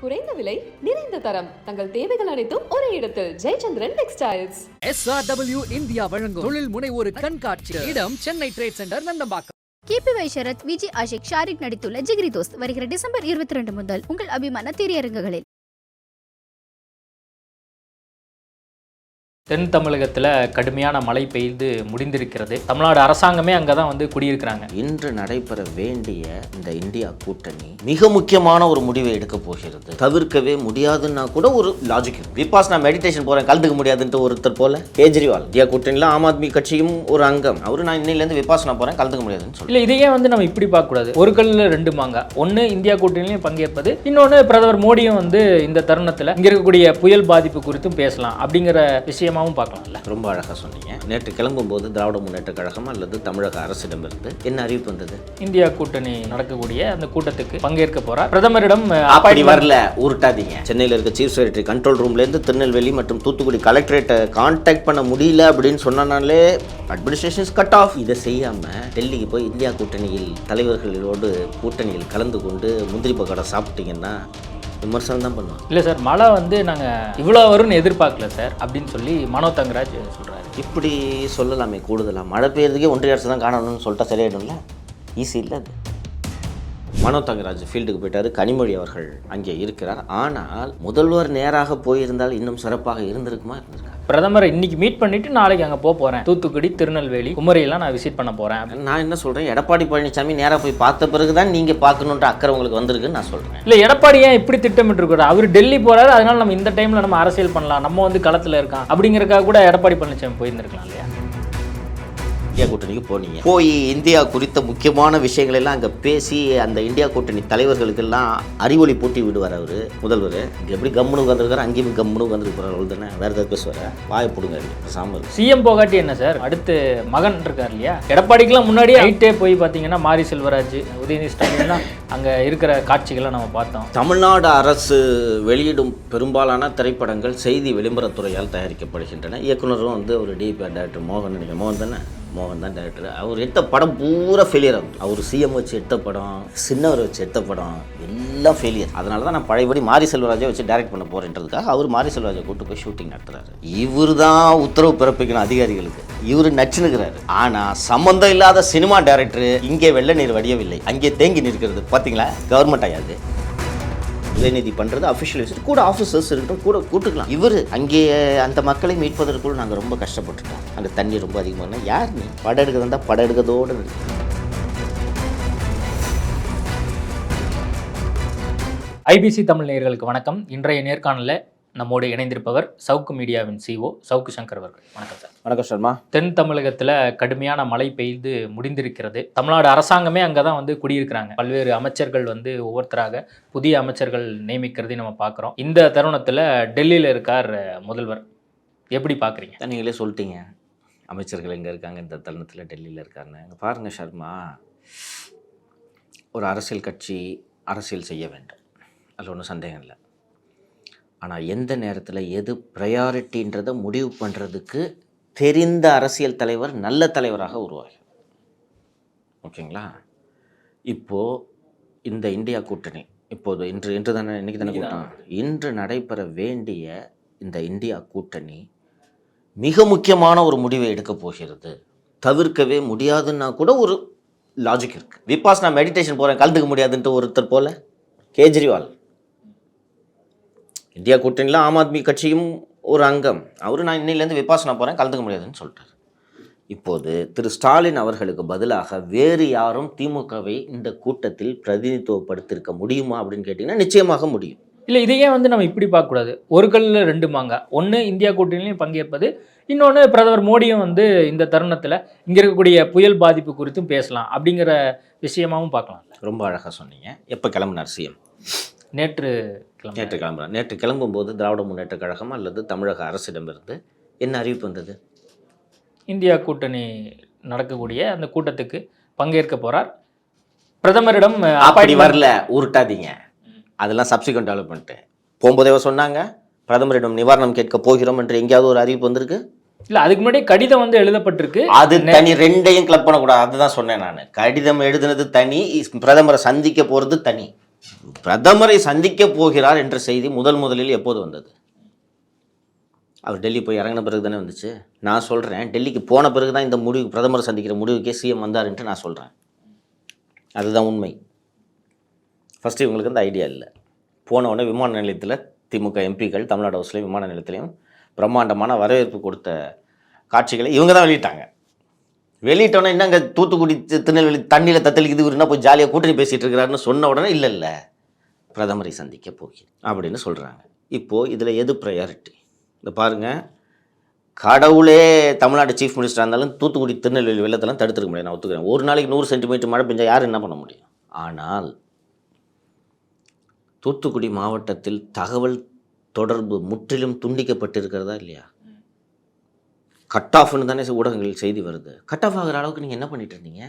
குறைந்த விலை, நிறைந்த தரம், தங்கள் தேவைகள் அனைத்தும் ஒரே இடத்தில். ஜெயச்சந்திரன் டெக்ஸ்டைல்ஸ். SRW இந்தியா வழங்கும் தொழில் முனைவோர் கண்காட்சி. இடம் Chennai trade centre, Nandambakkam. KPY Sharath, Vijay Ashik, Sharik நடித்துள்ள ஜிகிரி தோஸ்த் வருகிற டிசம்பர் 22 முதல் உங்கள் அபிமான திரையரங்குகளில். தென் தமிழகத்தில் கடுமையான மழை பெய்து முடிந்திருக்கிறது. தமிழ்நாடு அரசாங்கமே அங்கே தான் குடியிருக்கிறாங்க. இன்று நடைபெற வேண்டிய இந்த இந்தியா கூட்டணி மிக முக்கியமான ஒரு முடிவை எடுக்க போகிறது. தவிர்க்கவே முடியாதுன்னா கூட ஒரு லாஜிக் இருக்கு. விபாஸ் நான் மெடிடேஷன் போறேன், கலந்துக்க முடியாதுன்ட்டு ஒருத்தர் போல கேஜ்ரிவால் இந்தியா கூட்டணியில் ஆம் ஆத்மி கட்சியும் ஒரு அங்கம். அவரு நான் இன்னிலேருந்து விபாஸ் நான் போறேன், கலந்துக்க முடியாதுன்னு சொல்லி. இல்லை, இதையே நம்ம இப்படி பார்க்கக்கூடாது. ஒரு கல்லில் ரெண்டு மாங்கா. ஒன்று இந்தியா கூட்டணியிலையும் பங்கேற்பது, இன்னொன்று பிரதமர் மோடியும் இந்த தருணத்தில் இங்கே இருக்கக்கூடிய புயல் பாதிப்பு குறித்தும் பேசலாம் அப்படிங்கிற விஷயம் பார்க்கலாம்ல. ரொம்ப அழகாக சொன்னீங்க. நேற்று கிளம்பும் போது திராவிட முன்னேற்ற கழகம் அல்லது தமிழக அரசிடமிருந்து என்ன அறிவிப்பு வந்தது? இந்தியா கூட்டணி நடக்கக்கூடிய அந்த கூட்டத்துக்கு பங்கேற்க போறார். பிரதமரிடம் அப்படி வரல, உருட்டாதீங்க. சென்னையில் இருக்க சீஃப் செக்ரட்டரி கண்ட்ரோல் ரூம்ல இருந்து திருநெல்வேலி மற்றும் தூத்துக்குடி கலெக்டரேட்டை கான்டாக்ட் பண்ண முடியல அப்படின்னு சொன்னாலே அட்மினிஸ்ட்ரேஷன் கட் ஆஃப். இதை செய்யாம டெல்லிக்கு போய் இந்தியா கூட்டணியில் தலைவர்களோடு கூட்டணியில் கலந்து கொண்டு முந்திரி பக்கோடா சாப்பிட்டீங்கன்னா விமர்சனம் தான் பண்ணுவோம். இல்லை சார், மழை நாங்கள் இவ்வளோ வரும்னு எதிர்பார்க்கல சார் அப்படின்னு சொல்லி மனோ தங்கராஜ் சொல்கிறாரு. இப்படி சொல்லலாமே கூடுதலாக. மழை பெய்யறதுக்கே ஒன்றிய அரசு தான் காணணும்னு சொல்லிட்டா சரியாயிடும்ல. ஈஸி இல்லை அது. மனோ தங்கராஜ் ஃபீல்டுக்கு போயிட்டாரு, கனிமொழி அவர்கள் அங்கே இருக்கிறார். ஆனால் முதல்வர் நேராக போயிருந்தால் இன்னும் சிறப்பாக இருந்திருக்குமா? இருந்திருக்கா? பிரதமரை இன்னைக்கு மீட் பண்ணிட்டு நாளைக்கு அங்கே போகிறேன். தூத்துக்குடி, திருநெல்வேலி, குமரியெல்லாம் நான் விசிட் பண்ண போகிறேன். நான் என்ன சொல்கிறேன், எடப்பாடி பழனிசாமி நேராக போய் பார்த்த பிறகு தான் நீங்கள் பார்க்கணுன்ற அக்கறை உங்களுக்கு வந்திருக்குன்னு நான் சொல்கிறேன். இல்லை, எடப்பாடி ஏன் இப்படி திட்டமிட்டுருக்காரு? அவர் டெல்லி போகிறாரு, அதனால நம்ம இந்த டைமில் நம்ம அரசியல் பண்ணலாம், நம்ம களத்தில் இருக்கான் அப்படிங்கிறக்காக கூட எடப்பாடி பழனிசாமி போயிருந்துருக்கலாம் இல்லையா? இந்தியா கூட்டணிக்கு போனீங்க, போய் இந்தியா குறித்த முக்கியமான விஷயங்கள் எல்லாம் அங்கே பேசி அந்த இந்தியா கூட்டணி தலைவர்களுக்கெல்லாம் அறிவொளி போட்டி விடுவார் அவர் முதல்வர். எப்படி கம்முனு உட்காந்துருக்காரு, அங்கேயும் கம்முனு உட்காந்துருக்கு போகிறார். அவ்வளோ தானே, வேறு ஏதாவது பேசுவார்? வாயை பிடுங்க சாம்பல். சிஎம் போகாட்டி என்ன சார், அடுத்து மகன் இருக்கார் இல்லையா? எடப்பாடிக்கெல்லாம் முன்னாடி நைட்டே போய் பார்த்தீங்கன்னா மாரி செல்வராஜ், உதயநிதி ஸ்டாலின்லாம் அங்கே இருக்கிற காட்சிகளை நம்ம பார்த்தோம். தமிழ்நாடு அரசு வெளியிடும் பெரும்பாலான திரைப்படங்கள் செய்தி விளம்பரத்துறையால் தயாரிக்கப்படுகின்றன. இயக்குனரும் ஒரு டிபி டைரக்டர் மோகன், நினைக்கிறேன் மோகன் தானே, மோகன் தான் டைரக்டர். அவர் எடுத்த படம் பூரா ஃபெயிலியர் ஆகும். அவர் சிஎம் வச்சு எடுத்த படம், சின்னவர் வச்சு எடுத்த படம் எல்லாம் ஃபெயிலியர். அதனால தான் நான் பழையபடி மாரி செல்வராஜை வச்சு டைரக்ட் பண்ண போகிறேன்றதுக்காக அவர் மாரி செல்வராஜை கூட்டு போய் ஷூட்டிங் நடத்துறாரு. இவர் தான் உத்தரவு பிறப்பிக்கணும் அதிகாரிகளுக்கு. இவர் நச்சுனுக்கிறாரு. ஆனால் சம்மந்தம் இல்லாத சினிமா டைரக்டர் இங்கே வெள்ள நீர் வடியவில்லை, அங்கே தேங்கி நிற்கிறது. பார்த்தீங்களா? கவர்மெண்ட் ஆயாது. உதயநிதி பண்ணுறது அஃபிஷியல் விசிட், கூட ஆஃபீஸர்ஸ் இருக்கட்டும், கூட கூட்டுக்கலாம். இவர் அங்கே அந்த மக்களை மீட்பதற்குள் நாங்கள் ரொம்ப கஷ்டப்பட்டுட்டோம். அங்கே தண்ணி ரொம்ப அதிகமாக. யார் நீ படம் எடுக்கிறதா இருந்தால் படம் எடுக்கிறதோடு இருக்கு. ஐபிசி தமிழ் நேயர்களுக்கு வணக்கம். இன்றைய நேர்காணலில் நம்மோடு இணைந்திருப்பவர் சவுக்கு மீடியாவின் CEO சவுக்கு சங்கர் அவர்கள். வணக்கம் சார். வணக்கம் சர்மா. தென் தமிழகத்தில் கடுமையான மழை பெய்து முடிந்திருக்கிறது. தமிழ்நாடு அரசாங்கமே அங்கே தான் குடியிருக்கிறாங்க. பல்வேறு அமைச்சர்கள் ஒவ்வொருத்தராக புதிய அமைச்சர்கள் நியமிக்கிறதையும் நம்ம பார்க்குறோம். இந்த தருணத்தில் டெல்லியில் இருக்கார் முதல்வர். எப்படி பார்க்குறீங்க? நீங்களே சொல்லிட்டீங்க அமைச்சர்கள் எங்கே இருக்காங்க இந்த தருணத்தில் டெல்லியில் இருக்காருன்னு. அங்கே பாருங்கள் சர்மா, ஒரு அரசியல் கட்சி அரசியல் செய்ய வேண்டும், அதில் ஒன்றும் சந்தேகம் இல்லை. ஆனால் எந்த நேரத்தில் எது ப்ரையாரிட்டின்றதை முடிவு பண்ணுறதுக்கு தெரிந்த அரசியல் தலைவர் நல்ல தலைவராக உருவாகும். ஓகேங்களா? இப்போது இந்த இந்தியா கூட்டணி இப்போது இன்று தானே, இன்றைக்கி தானே கூட்டம். இன்று நடைபெற வேண்டிய இந்த இந்தியா கூட்டணி மிக முக்கியமான ஒரு முடிவை எடுக்க போகிறது. தவிர்க்கவே முடியாதுன்னா கூட ஒரு லாஜிக் இருக்குது. விபாஸ் நான் மெடிடேஷன் போகிறேன், கலந்துக்க முடியாதுன்ட்டு ஒருத்தர் போல கேஜ்ரிவால் இந்தியா கூட்டணியில் ஆம் ஆத்மி கட்சியும் ஒரு அங்கம். அவரு நான் இன்னிலேருந்து விபாஸ் நான் போகிறேன், கலந்துக்க முடியாதுன்னு சொல்லிட்டார். இப்போது திரு ஸ்டாலின் அவர்களுக்கு பதிலாக வேறு யாரும் திமுகவை இந்த கூட்டத்தில் பிரதிநிதித்துவப்படுத்திருக்க முடியுமா அப்படின்னு கேட்டிங்கன்னா நிச்சயமாக முடியும். இல்லை, இதையே நம்ம இப்படி பார்க்கக்கூடாது. ஒரு கல்லில் ரெண்டு மாங்கா. ஒன்று இந்தியா கூட்டணியிலையும் பங்கேற்பது, இன்னொன்று பிரதமர் மோடியும் இந்த தருணத்தில் இங்கே இருக்கக்கூடிய புயல் பாதிப்பு குறித்தும் பேசலாம் அப்படிங்கிற விஷயமாகவும் பார்க்கலாம். ரொம்ப அழகாக சொன்னீங்க. எப்போ கிளம்புனார் சிஎம்? நேற்று கிளம்புறார். நேற்று கிளம்பும்போது திராவிட முன்னேற்ற கழகம் அல்லது தமிழக அரசிடமிருந்து என்ன அறிவிப்பு வந்தது? இந்தியா கூட்டணி நடக்கக்கூடிய அந்த கூட்டத்துக்கு பங்கேற்க போகிறார். பிரதமரிடம் அப்படி வரல, உருட்டாதீங்க. அதெல்லாம் சப்சிக்வெண்ட் டெவலப்மெண்ட்டு. போகும்போதே சொன்னாங்க பிரதமரிடம் நிவாரணம் கேட்க போகிறோம் என்று எங்கேயாவது ஒரு அறிவிப்பு வந்திருக்கு? இல்லை, அதுக்கு முன்னாடி கடிதம் எழுதப்பட்டிருக்கு. அது தனி, ரெண்டையும் கிளப் பண்ணக்கூடாது. அதுதான் சொன்னேன் நான். கடிதம் எழுதுனது தனி, பிரதமரை சந்திக்க போகிறது தனி. பிரதமரை சந்திக்க போகிறார் என்ற செய்தி முதலில் எப்போது வந்தது? அவர் டெல்லி போய் இறங்கின பிறகு தானே வந்துச்சு. நான் சொல்கிறேன், டெல்லிக்கு போன பிறகு தான் இந்த முடிவு, பிரதமர் சந்திக்கிற முடிவுக்கே சிஎம் வந்தாருன்ட்டு நான் சொல்கிறேன். அதுதான் உண்மை. ஃபஸ்ட்டு இவங்களுக்கு அந்த ஐடியா இல்லை. போன உடனே விமான நிலையத்தில் திமுக எம்பிக்கள் தமிழ்நாடு ஹவுஸ்லேயும் விமான நிலையத்திலையும் பிரம்மாண்டமான வரவேற்பு கொடுத்த காட்சிகளை இவங்க தான் வெளியிட்டாங்க. வெளியிட்டோன்னே என்ன அங்கே தூத்துக்குடி திருநெல்வேலி தண்ணியில் தத்தளிக்குது, இவர் என்ன போய் ஜாலியாக கூட்டணி பேசிகிட்டு இருக்கிறாருன்னு சொன்ன உடனே இல்லை பிரதமரை சந்திக்க போகிறேன் அப்படின்னு சொல்கிறாங்க. இப்போது இதில் எது ப்ரையாரிட்டி? இந்த பாருங்கள், கடவுளே தமிழ்நாடு சீஃப் மினிஸ்டராக இருந்தாலும் தூத்துக்குடி திருநெல்வேலி வெள்ளத்தெல்லாம் தடுத்துருக்க முடியாது. நான் ஒத்துக்கிறேன். ஒரு நாளைக்கு 100 சென்டிமீட்டர் மழை பெஞ்சால் யார் என்ன பண்ண முடியும்? ஆனால் தூத்துக்குடி மாவட்டத்தில் தகவல் தொடர்பு முற்றிலும் துண்டிக்கப்பட்டிருக்கிறதா இல்லையா? கட் ஆஃப்னு தானே ஊடகங்களில் செய்தி வருது. கட் ஆஃப் ஆகிற அளவுக்கு நீங்கள் என்ன பண்ணிட்டு இருந்தீங்க?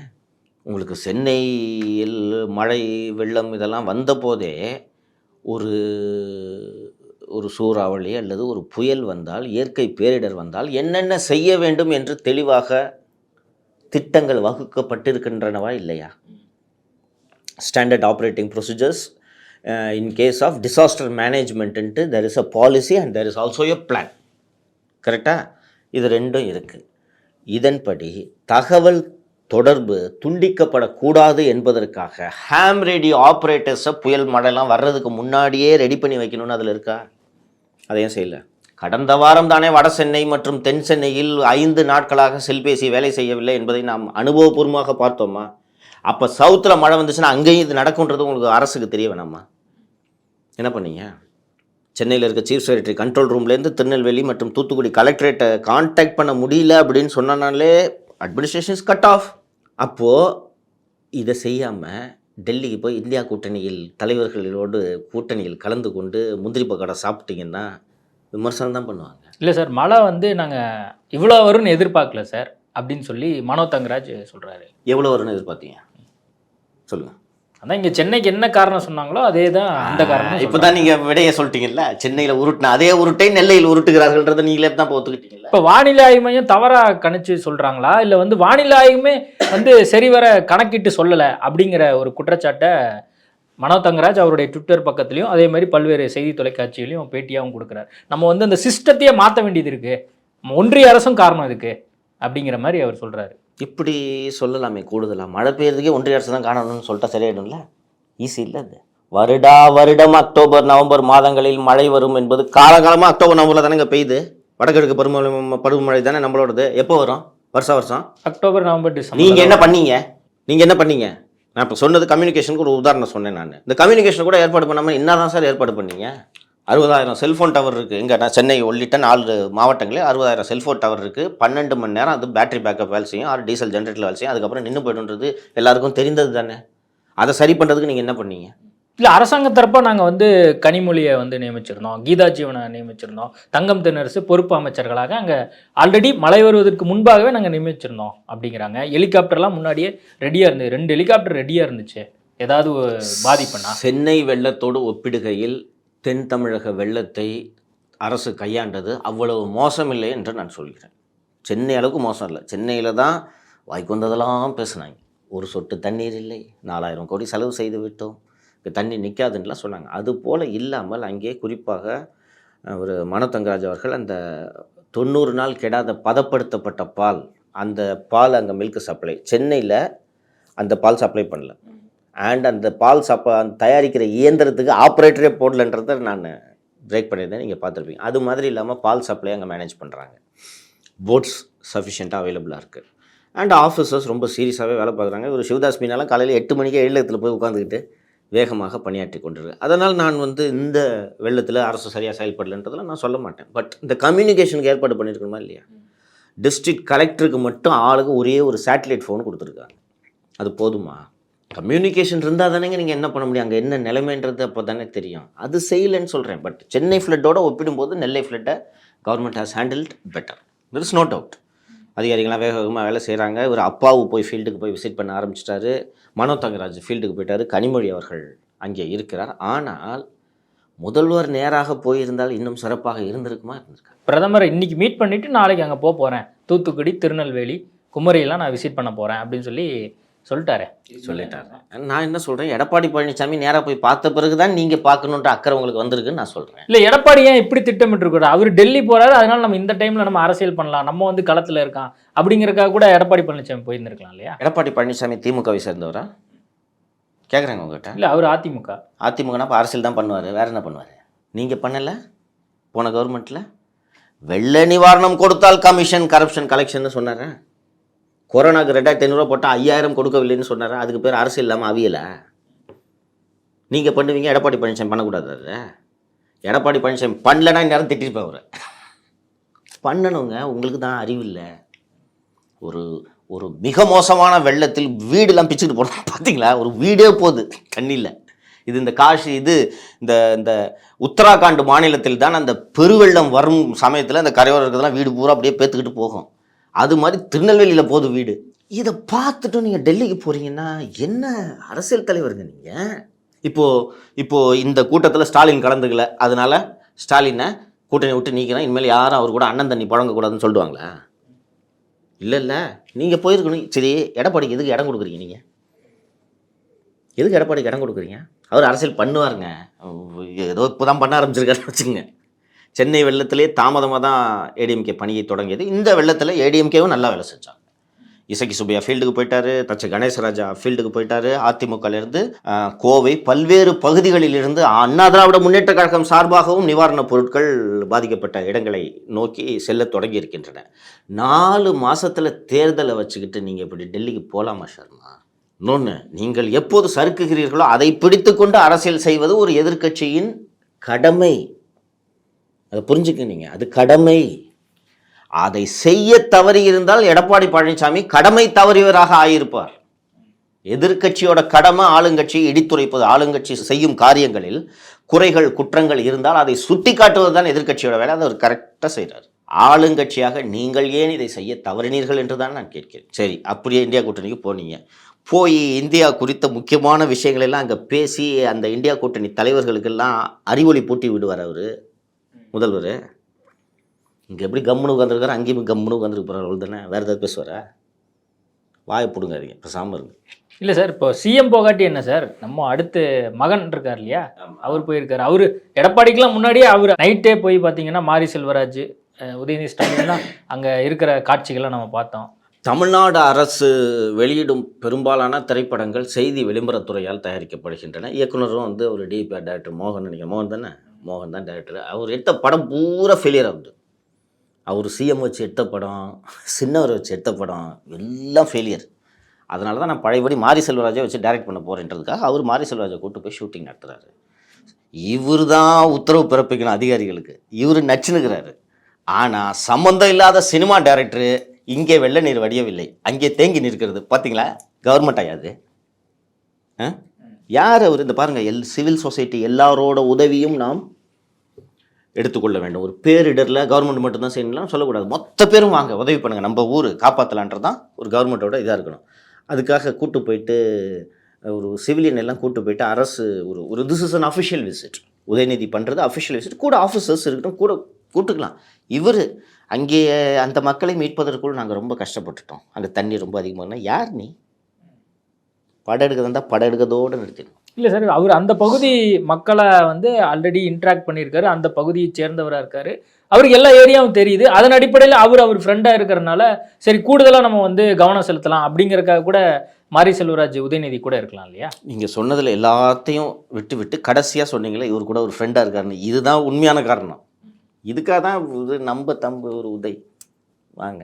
உங்களுக்கு சென்னையில் மழை வெள்ளம் இதெல்லாம் வந்த போதே ஒரு சூறாவளி அல்லது ஒரு புயல் வந்தால், இயற்கை பேரிடர் வந்தால் என்னென்ன செய்ய வேண்டும் என்று தெளிவாக திட்டங்கள் வகுக்கப்பட்டிருக்கின்றனவா இல்லையா? Standard operating procedures in case of disaster management there is a policy and there is also a plan. கரெக்டாக? இது ரெண்டும் இருக்குது. இதன்படி தகவல் தொடர்பு துண்டிக்கப்படக்கூடாது என்பதற்காக ஹேம் ரேடியோ ஆப்ரேட்டர்ஸை புயல் மழைலாம் வர்றதுக்கு முன்னாடியே ரெடி பண்ணி வைக்கணும்னு அதில் இருக்கா? அதையும் செய்யலை. கடந்த வாரம் தானே வட சென்னை மற்றும் தென் சென்னையில் 5 நாட்களாக செல்பேசி வேலை செய்யவில்லை என்பதை நாம் அனுபவபூர்வமாக பார்த்தோமா? அப்போ சவுத்தில் மழை வந்துச்சுன்னா அங்கேயும் இது நடக்குன்றது உங்களுக்கு அரசுக்கு தெரிய வேணாமா? என்ன பண்ணீங்க? சென்னையில் இருக்க சீஃப் செக்ரட்டரி கண்ட்ரோல் ரூம்லேருந்து திருநெல்வேலி மற்றும் தூத்துக்குடி கலெக்டரேட்டை கான்டாக்ட் பண்ண முடியல அப்படின்னு சொன்னாலே அட்மினிஸ்ட்ரேஷன் இஸ் கட் ஆஃப். அப்போது இதை செய்யாமல் டெல்லிக்கு போய் இந்தியா கூட்டணியில் தலைவர்களோடு கூட்டணியில் கலந்து கொண்டு முந்திரி பக்கடை சாப்பிட்டீங்கன்னா விமர்சனம் தான் பண்ணுவாங்க. இல்லை சார், மழை வந்து நாங்கள் இவ்வளோ வரும்னு எதிர்பார்க்கல சார் அப்படின்னு சொல்லி மனோ தங்கராஜ் சொல்கிறாரு. எவ்வளோ வரும்னு எதிர்பார்த்தீங்க சொல்லுங்கள். அதான் இங்கே சென்னைக்கு என்ன காரணம் சொன்னாங்களோ அதே தான் அந்த காரணம். இப்போ தான் நீங்கள் விடையை சொல்லிட்டீங்கல்ல, சென்னையில் உருட்டின அதே உருட்டை நெல்லையில் உருட்டுகிறார்கள்ன்றதை நீங்களே தான் இப்போ ஒத்துக்கிட்டீங்களா? இப்போ வானிலை ஆய்வு மையம் தவறாக கணிச்சு சொல்கிறாங்களா, இல்லை வந்து வானிலை ஆய்வுமே வந்து சரிவர கணக்கிட்டு சொல்லலை அப்படிங்கிற ஒரு குற்றச்சாட்டை மனோ தங்கராஜ் அவருடைய ட்விட்டர் பக்கத்துலையும் அதே மாதிரி பல்வேறு செய்தி தொலைக்காட்சிகளையும் பேட்டியாகவும் கொடுக்குறாரு. நம்ம வந்து அந்த சிஸ்டத்தையே மாற்ற வேண்டியது இருக்குது, ஒன்றிய அரசும் காரணம் இதுக்கு அப்படிங்கிற மாதிரி அவர் சொல்கிறாரு. இப்படி சொல்லலாமே கூடுதலாக. மழை பெய்யறதுக்கே ஒன்றிய அரசு தான் காரணம்னு சொல்லிட்டா சரியாயிடும்ல? ஈஸி இல்லை அது. வருடம் அக்டோபர் நவம்பர் மாதங்களில் மழை வரும் என்பது காலகாலமாக அக்டோபர் நவம்பரில் தானே இங்கே பெய்யுது. வடகிழக்கு பருவமழை தானே நம்மளோடது. எப்போ வரும்? வருஷம் அக்டோபர் நவம்பர் டிசம்பர். நீங்கள் என்ன பண்ணீங்க? நான் இப்போ சொன்னது கம்யூனிகேஷனுக்கு ஒரு உதாரணம் சொன்னேன். நான் இந்த கம்யூனிகேஷன் கூட ஏற்பாடு பண்ணாமல் என்ன தான் சார் ஏற்பாடு பண்ணீங்க? 60,000 செல்ஃபோன் டவர் இருக்குது. இங்கே நான் சென்னை உள்ளிட்ட 4 மாவட்டங்களே 60,000 செல்ஃபோன் டவர் இருக்குது. 12 மணி நேரம் அது பேட்டரி பேக்கப் வேலை செய்யும், 6 டீசல் ஜென்ரேட்டர் வேலை செய்யும். அதுக்கப்புறம் நின்று போய்டுன்றது எல்லாருக்கும் தெரிந்தது தானே. அதை சரி பண்ணுறதுக்கு நீங்கள் என்ன பண்ணீங்க? இல்லை, அரசாங்க தரப்பா நாங்கள் வந்து கனிமொழியை வந்து நியமிச்சிருந்தோம், கீதா ஜீவனை நியமிச்சிருந்தோம், தங்கம் தென்னரசு பொறுப்பு அமைச்சர்களாக அங்கே ஆல்ரெடி மழை வருவதற்கு முன்பாகவே நாங்கள் நியமிச்சிருந்தோம் அப்படிங்கிறாங்க. ஹெலிகாப்டர்லாம் முன்னாடியே ரெடியாக இருந்தது, 2 ஹெலிகாப்டர் ரெடியாக இருந்துச்சு. ஏதாவது பாதிப்புனா? சென்னை வெள்ளத்தோடு ஒப்பிடுகையில் தென் தமிழக வெள்ளத்தை அரசு கையாண்டது அவ்வளவு மோசமில்லை என்று நான் சொல்கிறேன். சென்னை அளவுக்கு மோசம் இல்லை. சென்னையில் தான் வாய்க்கு வந்ததெல்லாம் பேசுனாங்க. ஒரு சொட்டு தண்ணீர் இல்லை, 4000 கோடி செலவு செய்து விட்டோம், இப்போ தண்ணி நிற்காதுன்னெலாம் சொன்னாங்க. அதுபோல் இல்லாமல் அங்கே குறிப்பாக ஒரு மனோ தங்கராஜ் அவர்கள் அந்த 90 நாள் கெடாத பதப்படுத்தப்பட்ட பால், அந்த பால் அங்கே மில்க் சப்ளை சென்னையில் அந்த பால் சப்ளை பண்ணல. அண்ட் அந்த பால் தயாரிக்கிற இயந்திரத்துக்கு ஆப்ரேட்டரே போடலன்றதை நான் பிரேக் பண்ணியிருந்தேன், நீங்கள் பார்த்துருப்பீங்க. அது மாதிரி இல்லாமல் பால் சப்ளை அங்கே மேனேஜ் பண்ணுறாங்க. போட்ஸ் சஃபிஷியண்ட்டாக அவைலபிளாக இருக்குது. அண்ட் ஆஃபீஸர்ஸ் ரொம்ப சீரியஸாகவே வேலை பார்க்குறாங்க. ஒரு சிவதாஸ் மீனாலாம் காலையில் 8 மணிக்கே எழுத்துல போய் உட்காந்துக்கிட்டு வேகமாக பணியாற்றி கொண்டிருக்கு. அதனால் நான் இந்த வெள்ளத்தில் அரசு சரியாக செயல்படலைன்றதெல்லாம் நான் சொல்ல மாட்டேன். பட் இந்த கம்யூனிகேஷனுக்கு ஏற்பாடு பண்ணியிருக்கணுமா இல்லையா? டிஸ்ட்ரிக்ட் கலெக்டருக்கு மட்டும் ஆளுக்கு ஒரே ஒரு சேட்டலைட் ஃபோன் கொடுத்துருக்காங்க. அது போதுமா? கம்யூனிகேஷன் இருந்தால் தானேங்க நீங்கள் என்ன பண்ண முடியும்? அங்கே என்ன நிலைமைன்றது அப்போ தானே தெரியும். அது செய்யலைன்னு சொல்கிறேன். பட் சென்னை ஃப்ளட்டோடு ஒப்பிடும்போது நெல்லை ஃப்ளட்டை government has handled better. There is no doubt. அதிகாரிகள்லாம் வேகமாக வேலை செய்கிறாங்க. ஒரு அப்பாவு போய் ஃபீல்டுக்கு போய் விசிட் பண்ண ஆரம்பிச்சிட்டாரு. மனோ தங்கராஜ் ஃபீல்டுக்கு போயிட்டார். கனிமொழி அவர்கள் அங்கே இருக்கிறார். ஆனால் முதல்வர் நேராக போயிருந்தால் இன்னும் சிறப்பாக இருந்திருக்குமா? பிரதமரை இன்னைக்கு மீட் பண்ணிவிட்டு நாளைக்கு அங்கே போகிறேன், தூத்துக்குடி திருநெல்வேலி குமரியெல்லாம் நான் விசிட் பண்ண போகிறேன் அப்படின்னு சொல்லி சொல்லிட்டாரே. சொல்லிட்டாரு. நான் என்ன சொல்கிறேன், எடப்பாடி பழனிசாமி நேராக போய் பார்த்த பிறகு தான் நீங்கள் பார்க்கணுன்ற அக்கறை உங்களுக்கு வந்திருக்குன்னு நான் சொல்கிறேன். இல்லை, எடப்பாடி ஏன் இப்படி திட்டமிட்டு இருக்காரு? அவர் டெல்லி போறாரு, அதனால நம்ம இந்த டைம்ல நம்ம அரசியல் பண்ணலாம், நம்ம வந்து களத்தில் இருக்கான் அப்படிங்கிறக்காக கூட எடப்பாடி பழனிசாமி போயிருந்திருக்கலாம் இல்லையா? எடப்பாடி பழனிசாமி திமுகவை சேர்ந்தவரா கேட்குறாங்க உங்ககிட்ட? இல்லை, அவர் அதிமுக. அதிமுகனா இப்போ அரசியல் தான் பண்ணுவார், வேறு என்ன பண்ணுவார்? நீங்கள் பண்ணலை போன கவர்மெண்ட்டில்? வெள்ள நிவாரணம் கொடுத்தால் கமிஷன் கரப்ஷன் கலெக்ஷன் சொன்னார். கொரோனாக்கு 2500 போட்டால் 5000 கொடுக்கவில்லைன்னு சொன்னார். அதுக்கு பேர் அரசியல் இல்லாமல் அவியலை. நீங்கள் பண்ணுவீங்க, எடப்பாடி பழனிசாமி பண்ணக்கூடாது. அது எடப்பாடி பழனிசாமி பண்ணலன்னா நேரம் திட்டிருப்பேன். அவர் பண்ணணுங்க, உங்களுக்கு தான் அறிவில்லை. ஒரு மிக மோசமான வெள்ளத்தில் வீடெல்லாம் பிச்சுக்கிட்டு போனோம் பார்த்தீங்களா? ஒரு வீடே போகுது தண்ணியில். இது இந்த காஷி இந்த உத்தராகண்ட் மாநிலத்தில் தான் அந்த பெருவெள்ளம் வரும் சமயத்தில் அந்த கரையோரம் இருக்கிறதுலாம் வீடு பூரா அப்படியே பேத்துக்கிட்டு போகும். அது மாதிரி திருநெல்வேலியில் போகுது வீடு. இதை பார்த்துட்டு நீங்கள் டெல்லிக்கு போகிறீங்கன்னா என்ன அரசியல் தலைவருங்க நீங்கள்? இப்போது இந்த கூட்டத்தில் ஸ்டாலின் கலந்துக்கல, அதனால ஸ்டாலினை கூட்டணி விட்டு நீக்கிறேன், இனிமேல் யாரும் அவர் கூட அண்ணன் தண்ணி புழங்கக்கூடாதுன்னு சொல்லிடுவாங்களா? இல்லை, நீங்கள் போயிருக்கணும். சரி, எடப்பாடிக்கு எதுக்கு இடம் கொடுக்குறீங்க? நீங்கள் எதுக்கு எடப்பாடிக்கு இடம் கொடுக்குறீங்க? அவர் அரசியல் பண்ணுவாருங்க, ஏதோ இப்போ தான் பண்ண ஆரம்பிச்சிருக்காருன்னு வச்சுக்கோங்க. சென்னை வெள்ளத்திலே தாமதமாக தான் ஏடிஎம்கே பணியை தொடங்கியது. இந்த வெள்ளத்தில் ஏடிஎம்கேவும் நல்லா வேலை செஞ்சாங்க. இசக்கி சுப்பையா ஃபீல்டுக்கு போயிட்டாரு, தச்ச கணேசராஜா ஃபீல்டுக்கு போயிட்டாரு. அதிமுகலேருந்து கோவை பல்வேறு பகுதிகளிலிருந்து அண்ணா திராவிட முன்னேற்ற கழகம் சார்பாகவும் நிவாரணப் பொருட்கள் பாதிக்கப்பட்ட இடங்களை நோக்கி செல்ல தொடங்கி இருக்கின்றன. 4 மாதத்தில் தேர்தலை வச்சுக்கிட்டு நீங்கள் இப்படி டெல்லிக்கு போகலாமா சர்மா? இன்னொன்று, நீங்கள் எப்போது சறுக்குகிறீர்களோ அதை பிடித்து கொண்டு அரசியல் செய்வது ஒரு எதிர்க்கட்சியின் கடமை. அதை புரிஞ்சுக்க நீங்கள், அது கடமை. அதை செய்ய தவறி இருந்தால் எடப்பாடி பழனிசாமி கடமை தவறியவராக ஆகியிருப்பார். எதிர்க்கட்சியோட கடமை ஆளுங்கட்சியை இடித்துரைப்பது. ஆளுங்கட்சி செய்யும் காரியங்களில் குறைகள் குற்றங்கள் இருந்தால் அதை சுட்டி காட்டுவது தான் எதிர்க்கட்சியோட வேலை. அதை அவர் கரெக்டாக செய்கிறார். ஆளுங்கட்சியாக நீங்கள் ஏன் இதை செய்ய தவறினீர்கள் என்று தான் நான் கேட்கிறேன். சரி, அப்படியே இந்தியா கூட்டணிக்கு போனீங்க, போய் இந்தியா குறித்த முக்கியமான விஷயங்களெல்லாம் அங்கே பேசி அந்த இந்தியா கூட்டணி தலைவர்களுக்கெல்லாம் அறிவொளி பூட்டி விடுவார் அவர் முதல்வர். இங்கே எப்படி கம்முனு உட்காந்துருக்காரு, அங்கேயும் கம்முனு உட்காந்துருக்கு போகிறார். அவ்வளோ தானே, வேறு ஏதாவது பேசுவாரா? வாயை பிடுங்காதீங்க, பேசாமல் இருங்க. இல்லை சார், இப்போ சிஎம் போகாட்டி என்ன சார், நம்ம அடுத்து மகன் இருக்கார் இல்லையா, அவர் போயிருக்காரு. அவர் எடப்பாடிக்கெலாம் முன்னாடியே அவர் நைட்டே போய் பார்த்தீங்கன்னா மாரி செல்வராஜ், உதயநிதி ஸ்டாலின்லாம் அங்கே இருக்கிற காட்சிகள்லாம் நம்ம பார்த்தோம். தமிழ்நாடு அரசு வெளியிடும் பெரும்பாலான திரைப்படங்கள் செய்தி விளம்பரத்துறையால் தயாரிக்கப்படுகின்றன. இயக்குனரும் வந்து ஒரு டிபி டைரக்டர் மோகன், நினைக்கிறேன் மோகன் தானே, மோகன் தான் டைரக்டர். அவர் எடுத்த படம் பூரா ஃபெயிலியர் ஆகுது. அவர் சிஎம் வச்சு எடுத்த படம், சின்னவர் வச்சு எடுத்த படம் எல்லாம் ஃபெயிலியர். அதனால தான் நான் பழையபடி மாரி செல்வராஜை வச்சு டைரக்ட் பண்ண போகிறேன்றதுக்காக அவர் மாரி செல்வராஜை கூட்டு போய் ஷூட்டிங் நடத்துகிறாரு. இவர் தான் உத்தரவு பிறப்பிக்கணும் அதிகாரிகளுக்கு, இவர் நச்சுனுக்கிறாரு. ஆனால் சம்மந்தம் இல்லாத சினிமா டைரக்டரு இங்கே வெள்ள நீர் வடியவில்லை, அங்கே தேங்கி நிற்கிறது. பார்த்தீங்களா, கவர்மெண்ட் ஆயாது. யார் அவர்? இந்த பாருங்கள், சிவில் சொசைட்டி எல்லாரோட உதவியும் நாம் எடுத்துக்கொள்ள வேண்டும். ஒரு பேரிடரில் கவர்மெண்ட் மட்டும்தான் செய்யணும்லாம் சொல்லக்கூடாது, மொத்த பேரும் வாங்க உதவி பண்ணுங்கள், நம்ம ஊர் காப்பாற்றலான்றது தான் ஒரு கவர்மெண்ட்டோட இதாக இருக்கணும். அதுக்காக கூட்டு போயிட்டு ஒரு சிவிலியன் எல்லாம் கூட்டு போயிட்டு அரசு ஒரு this is an official visit. Udhayanidhi பண்ணுறது அஃபிஷியல் விசிட், கூட ஆஃபீஸர்ஸ் இருக்கட்டும், கூட கூட்டுக்கலாம். இவர் அங்கே அந்த மக்களை மீட்பதற்குள் நாங்கள் ரொம்ப கஷ்டப்பட்டுட்டோம், அங்கே தண்ணி ரொம்ப அதிகமாக. யார் நீ? படம் எடுக்க வந்தால் படம் எடுக்கிறதோடு நிறுத்திடும். இல்லை சார், அவர் அந்த பகுதி மக்களை வந்து ஆல்ரெடி இன்ட்ராக்ட் பண்ணியிருக்காரு, அந்த பகுதியை சேர்ந்தவராக இருக்காரு, அவருக்கு எல்லா ஏரியாவும் தெரியுது. அதன் அடிப்படையில் அவர் ஃப்ரெண்டாக இருக்கிறனால சரி கூடுதலாக நம்ம வந்து கவனம் செலுத்தலாம் அப்படிங்கிறக்காக கூட மாரி செல்வராஜ் உதயநிதி கூட இருக்கலாம் இல்லையா? நீங்கள் சொன்னதில் எல்லாத்தையும் விட்டு கடைசியாக சொன்னீங்களே இவர் கூட ஒரு ஃப்ரெண்டாக இருக்காருன்னு, இதுதான் உண்மையான காரணம். இதுக்காக தான் இது நம்ம தம்பு ஒரு உதய் வாங்க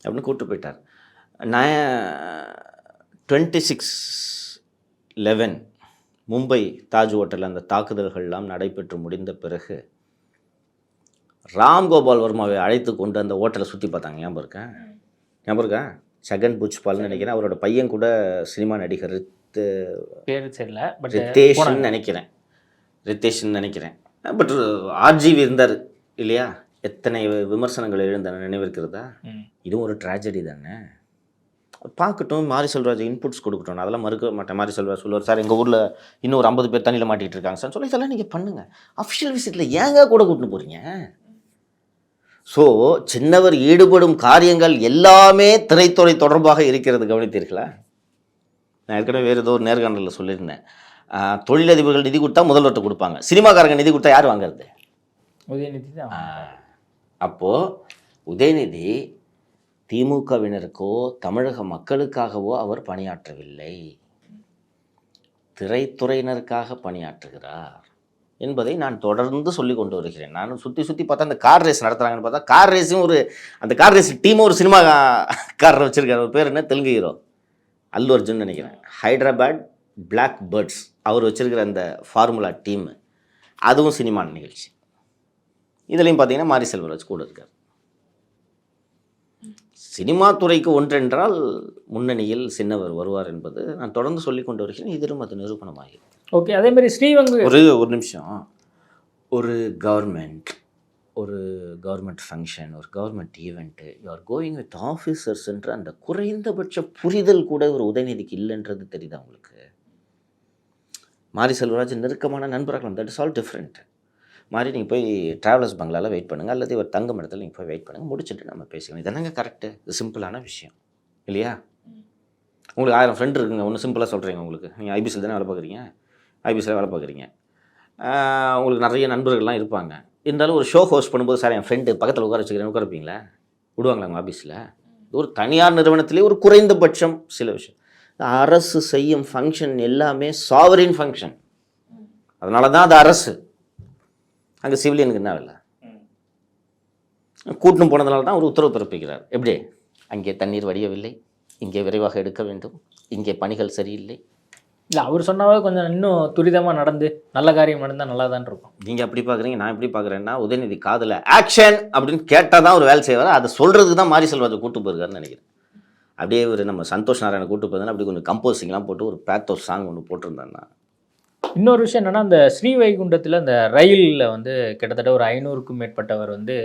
அப்படின்னு கூப்பிட்டு போயிட்டார். நான் 26/11 மும்பை தாஜ் ஹோட்டலில் அந்த தாக்குதல்கள்லாம் நடைபெற்று முடிந்த பிறகு ராம்கோபால் வர்மாவை அழைத்து கொண்டு அந்த ஹோட்டலை சுற்றி பார்த்தாங்க. ஞாபகம் இருக்கா? சகன் புஜ்பால்னு நினைக்கிறேன், அவரோட பையன் கூட சினிமா நடிகர் ரித்தேஷ்ன்னு நினைக்கிறேன். பட் ஆர்ஜிவி இருந்தார் இல்லையா? எத்தனை விமர்சனங்கள் எழுந்தன நினைவிருக்கிறதா? இதுவும் ஒரு ட்ராஜடி தானே. பார்க்கட்டும், மாரி செல்வராஜ் இன்புட்ஸ் கொடுக்கட்டும், அதெல்லாம் மறுக்க மாட்டேன். மாரி செல்வராஜ் சொல்லுவார், சார் எங்கள் ஊரில் இன்னும் ஒரு 50 பேர் தண்ணியில் மாட்டிகிட்டு இருக்காங்க சார் சொல்லி, இதெல்லாம் நீங்கள் பண்ணுங்கள். அஃபிஷியல் விசிட்டில் ஏங்க கூட கூட்டின்னு போகிறீங்க? ஸோ சின்னவர் ஈடுபடும் காரியங்கள் எல்லாமே திரைத்துறை தொடர்பாக இருக்கிறது, கவனித்தீர்களா? நான் ஏற்கனவே வேறு ஏதோ ஒரு நேர்காணலில் சொல்லியிருந்தேன். தொழிலதிபர்கள் நிதி கொடுத்தா முதல்வர்கிட்ட கொடுப்பாங்க, சினிமாக்காரங்க நிதி கொடுத்தா யார் வாங்குறது? உதயநிதி தான். அப்போது உதயநிதி திமுகவினருக்கோ தமிழக மக்களுக்காகவோ அவர் பணியாற்றவில்லை, திரைத்துறையினருக்காக பணியாற்றுகிறார் என்பதை நான் தொடர்ந்து சொல்லி கொண்டு வருகிறேன். நான் சுற்றி பார்த்தா அந்த கார் ரேஸ் நடத்துகிறாங்கன்னு பார்த்தா கார் ரேஸும் அந்த கார் ரேஸ் டீமும் ஒரு சினிமா காரரை வச்சுருக்காரு. ஒரு பேர் என்ன, தெலுங்கு ஹீரோ அல்லு அர்ஜுன் நினைக்கிறேன். ஹைதராபாத் பிளாக் பேர்ட்ஸ் அவர் வச்சுருக்கிற அந்த ஃபார்முலா டீம், அதுவும் சினிமா நிகழ்ச்சி. இதுலேயும் பார்த்தீங்கன்னா மாரி செல்வராஜ் கூட இருக்கார். சினிமா துறைக்கு ஒன்றென்றால் முன்னணியில் சின்னவர் வருவார் என்பது நான் தொடர்ந்து சொல்லி கொண்டு வருகிறேன். இதிலும் அது நிரூபணமாகிறது. ஓகே, அதே மாதிரி ஸ்ரீவங்க ஒரு நிமிஷம், ஒரு கவர்மெண்ட் ஃபங்க்ஷன், ஒரு government event, you are going with officers என்ற அந்த குறைந்தபட்ச புரிதல் கூட ஒரு உதயநிதிக்கு இல்லைன்றது தெரியுதா உங்களுக்கு? மாரி செல்வராஜ் நெருக்கமான நண்பர்கள், தட் இஸ் ஆல் டிஃப்ரெண்ட். மாதிரி நீங்கள் போய் ட்ராவலர்ஸ் பங்களாவில் வெயிட் பண்ணுங்கள், அல்லது ஒரு தங்கும் இடத்துல நீங்கள் போய் வெயிட் பண்ணுங்கள், முடிச்சுட்டு நம்ம பேசிக்கலாம். இதெல்லாங்க கரெக்டு, இது சிம்பிளான விஷயம் இல்லையா? உங்களுக்கு 1000 ஃப்ரெண்ட் இருக்குங்க, ஒன்று சிம்பிளாக சொல்கிறீங்க. உங்களுக்கு நீங்கள் ஐபிசியில் தானே வேலை பார்க்குறீங்க, ஐபிசியில் வேலை பார்க்குறீங்க, உங்களுக்கு நிறைய நண்பர்கள்லாம் இருப்பாங்க. இருந்தாலும் ஒரு ஷோ ஹோஸ்ட் பண்ணும்போது, சார் என் ஃப்ரெண்டு பக்கத்தில் உட்கார வச்சுக்கிறேன், உட்கார வைப்பீங்களா? விடுவாங்களா உங்கள் ஆஃபீஸில்? ஒரு தனியார் நிறுவனத்திலே ஒரு குறைந்தபட்சம் சில விஷயம். அரசு செய்யும் ஃபங்க்ஷன் எல்லாமே சாவரின் ஃபங்க்ஷன், அதனால தான் அது அரசு. அங்கே சிவிலியனுக்கு என்ன இல்லை, கூட்டணும் போனதுனால தான் ஒரு உத்தரவு பிறப்பிக்கிறார். எப்படி? அங்கே தண்ணீர் வடியவில்லை, இங்கே விரைவாக எடுக்க வேண்டும், இங்கே பணிகள் சரியில்லை. இல்லை, அவர் சொன்னாவே கொஞ்சம் இன்னும் துரிதமாக நடந்து நல்ல காரியம் நடந்தால் நல்லா தான் இருக்கும். நீங்கள் அப்படி பார்க்குறீங்க, நான் எப்படி பார்க்குறேன்னா, உதயநிதி காதில் ஆக்ஷன் அப்படின்னு கேட்டால் தான் ஒரு வேலை செய்வார். அதை சொல்கிறதுக்கு தான் மாரி செல்வராஜை கூட்டு போயிருக்காருன்னு நினைக்கிறேன். அப்படியே ஒரு நம்ம சந்தோஷ் நாராயணை கூட்டு போயிருந்தா அப்படி கொஞ்சம் கம்போசிங்லாம் போட்டு ஒரு பேத்தோ சாங் ஒன்று போட்டிருந்தாருன்னா. இன்னொரு விஷயம் என்னென்னா, அந்த ஸ்ரீவைகுண்டத்தில் அந்த ரயிலில் வந்து கிட்டத்தட்ட ஒரு 500க்கும் மேற்பட்டவர் வந்து